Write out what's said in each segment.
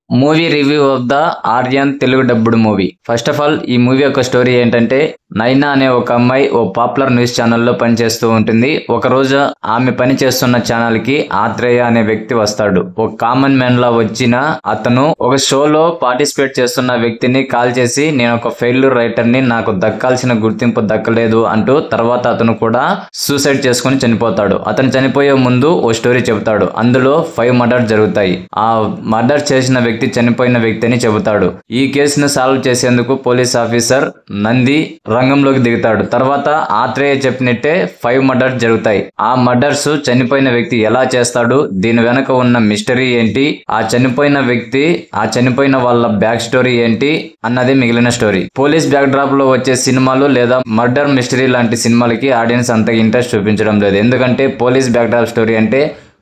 Movie review of the Aryan Telugu dubbed movie. First of all ఈ movie యొక్క story ఏంటంటే, నైనా అనే ఒక అమ్మాయి ఓ పాపులర్ న్యూస్ ఛానల్లో పనిచేస్తూ ఉంటుంది. ఒక రోజు ఆమె పని చేస్తున్న ఛానల్ కి ఆత్రేయ అనే వ్యక్తి వస్తాడు. ఒక కామన్ మ్యాన్ లా వచ్చిన అతను ఒక షోలో పార్టిసిపేట్ చేస్తున్న వ్యక్తిని కాల్ చేసి, నేను ఒక ఫెయిల్యూర్ రైటర్ ని, నాకు దక్కాల్సిన గుర్తింపు దక్కలేదు అంటూ తర్వాత అతను కూడా సూసైడ్ చేసుకుని చనిపోతాడు. అతను చనిపోయే ముందు ఓ స్టోరీ చెబుతాడు. అందులో 5 మర్డర్ జరుగుతాయి. ఆ మర్డర్ చేసిన వ్యక్తి చనిపోయిన వ్యక్తి అని చెబుతాడు. ఈ కేసును సాల్వ్ చేసేందుకు పోలీస్ ఆఫీసర్ నంది రంగంలోకి దిగుతాడు. తర్వాత ఆత్రేయ చెప్పినట్టే 5 మర్డర్స్ జరుగుతాయి. ఆ మర్డర్స్ చనిపోయిన వ్యక్తి ఎలా చేస్తాడు, దీని వెనక ఉన్న మిస్టరీ ఏంటి, ఆ చనిపోయిన వ్యక్తి, ఆ చనిపోయిన వాళ్ళ బ్యాక్ స్టోరీ ఏంటి అన్నది మిగిలిన స్టోరీ. పోలీస్ బ్యాక్ డ్రాప్ లో వచ్చే సినిమాలు లేదా మర్డర్ మిస్టరీ లాంటి సినిమాలకి ఆడియన్స్ అంత ఇంట్రెస్ట్ చూపించడం లేదు. ఎందుకంటే పోలీస్ బ్యాక్ డ్రాప్ స్టోరీ అంటే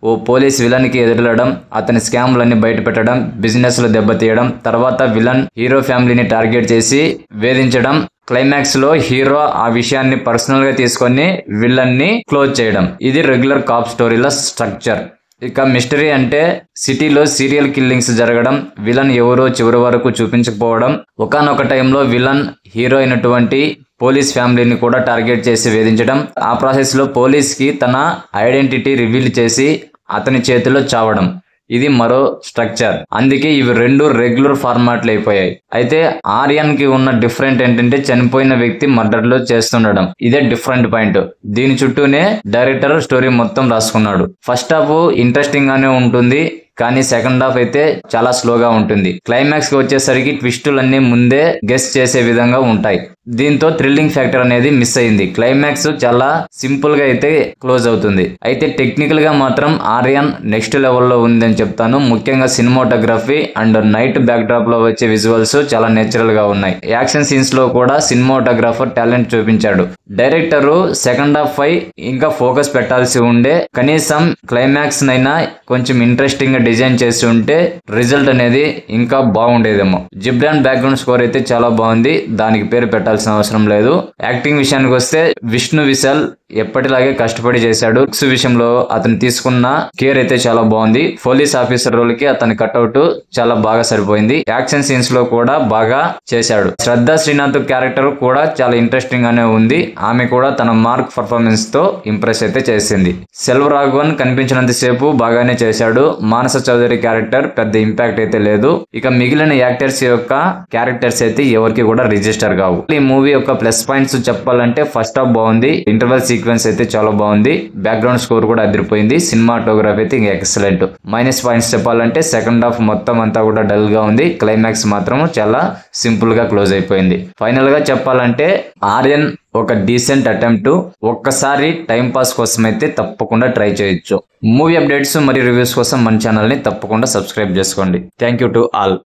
ఓ పోలీస్ విలన్ కి ఎదురడం, అతని స్కామ్లన్నీ బయట పెట్టడం, బిజినెస్ లో దెబ్బతీయడం, తర్వాత విలన్ హీరో ఫ్యామిలీని టార్గెట్ చేసి వేధించడం, క్లైమాక్స్ లో హీరో ఆ విషయాన్ని పర్సనల్ గా తీసుకొని విలన్ ని క్లోజ్ చేయడం. ఇది రెగ్యులర్ కాప్ స్టోరీల స్ట్రక్చర్. ఇక మిస్టరీ అంటే సిటీలో సీరియల్ కిల్లింగ్స్ జరగడం, విలన్ ఎవరో చివరి వరకు చూపించకపోవడం, ఒకానొక టైంలో విలన్ హీరో అయినటువంటి పోలీస్ ఫ్యామిలీని కూడా టార్గెట్ చేసి వేధించడం, ఆ ప్రాసెస్ లో పోలీస్ కి తన ఐడెంటిటీ రివీల్ చేసి అతని చేతిలో చావడం. ఇది మరో స్ట్రక్చర్. అందుకే ఇవి రెండు రెగ్యులర్ ఫార్మాట్లు అయిపోయాయి. అయితే ఆర్యన్ కి ఉన్న డిఫరెంట్ ఏంటంటే, చనిపోయిన వ్యక్తి మర్డర్ లో చేస్తుండడం. ఇదే డిఫరెంట్ పాయింట్. దీని చుట్టూనే డైరెక్టర్ స్టోరీ మొత్తం రాసుకున్నాడు. ఫస్ట్ హాఫ్ ఇంట్రెస్టింగ్ గానే ఉంటుంది, కానీ సెకండ్ హాఫ్ అయితే చాలా స్లోగా ఉంటుంది. క్లైమాక్స్ కి వచ్చేసరికి ట్విస్టులన్నీ ముందే గెస్ చేసే విధంగా ఉంటాయి. దీంతో థ్రిల్లింగ్ ఫ్యాక్టర్ అనేది మిస్ అయింది. క్లైమాక్స్ చాలా సింపుల్ గా అయితే క్లోజ్ అవుతుంది. అయితే టెక్నికల్ గా మాత్రం ఆర్యన్ నెక్స్ట్ లెవెల్లో ఉందని చెప్తాను. ముఖ్యంగా cinematography and night back drop లో వచ్చే విజువల్స్ చాలా నేచురల్ గా ఉన్నాయి. యాక్షన్ సీన్స్ లో కూడా సినిమాటోగ్రాఫర్ టాలెంట్ చూపించాడు. డైరెక్టర్ సెకండ్ హాఫ్ పై ఇంకా ఫోకస్ పెట్టాల్సి ఉండే, కనీసం క్లైమాక్స్ నైనా కొంచెం ఇంట్రెస్టింగ్ గా డిజైన్ చేసి ఉంటే రిజల్ట్ అనేది ఇంకా బాగుండేదేమో. జిబ్రాన్ బ్యాక్గ్రౌండ్ స్కోర్ అయితే చాలా బాగుంది, దానికి పేరు పెట్టాల్సిన అవసరం లేదు. యాక్టింగ్ విషయానికి వస్తే విష్ణు విశాల్ ఎప్పటిలాగే కష్టపడి చేశాడు. లుక్స్ విషయంలో అతను తీసుకున్న కేర్ అయితే చాలా బాగుంది. పోలీస్ ఆఫీసర్ రోల్ కి అతని కట్అవుట్ చాలా బాగా సరిపోయింది. యాక్షన్ సీన్స్ లో కూడా బాగా చేశాడు. శ్రద్ధా శ్రీనాథ్ క్యారెక్టర్ కూడా చాలా ఇంట్రెస్టింగ్ గానే ఉంది. ఆమె కూడా తన మార్క్ పర్ఫార్మెన్స్ తో ఇంప్రెస్ అయితే చేసింది. సెల్వరాఘవన్ కనిపించినంత సేపు బాగానే చేశాడు. మానస చౌదరి క్యారెక్టర్ పెద్ద ఇంపాక్ట్ అయితే లేదు. ఇక మిగిలిన యాక్టర్స్ యొక్క క్యారెక్టర్స్ అయితే ఎవరికి కూడా రిజిస్టర్ కావు. ఈ మూవీ యొక్క ప్లస్ పాయింట్స్ చెప్పాలంటే, ఫస్ట్ హాఫ్ బాగుంది, ఇంటర్వెల్ సీక్వెన్స్ అయితే చాలా బాగుంది, బ్యాక్గ్రౌండ్ స్కోర్ కూడా అదిరిపోయింది, సినిమాటోగ్రఫీ అయితే ఇంకా ఎక్సలెంట్. మైనస్ పాయింట్స్ చెప్పాలంటే సెకండ్ హాఫ్ మొత్తం అంతా కూడా డల్ గా ఉంది. క్లైమాక్స్ మాత్రం చాలా సింపుల్ గా క్లోజ్ అయిపోయింది. ఫైనల్ గా చెప్పాలంటే ఆర్యన్ ఒక డీసెంట్ అటెంప్ట్. ఒక్కసారి టైం పాస్ కోసం అయితే తప్పకుండా ట్రై చేయొచ్చు. మూవీ అప్డేట్స్ మరియు రివ్యూస్ కోసం మన ఛానల్ ని తప్పకుండా సబ్స్క్రైబ్ చేసుకోండి. Thank you to all.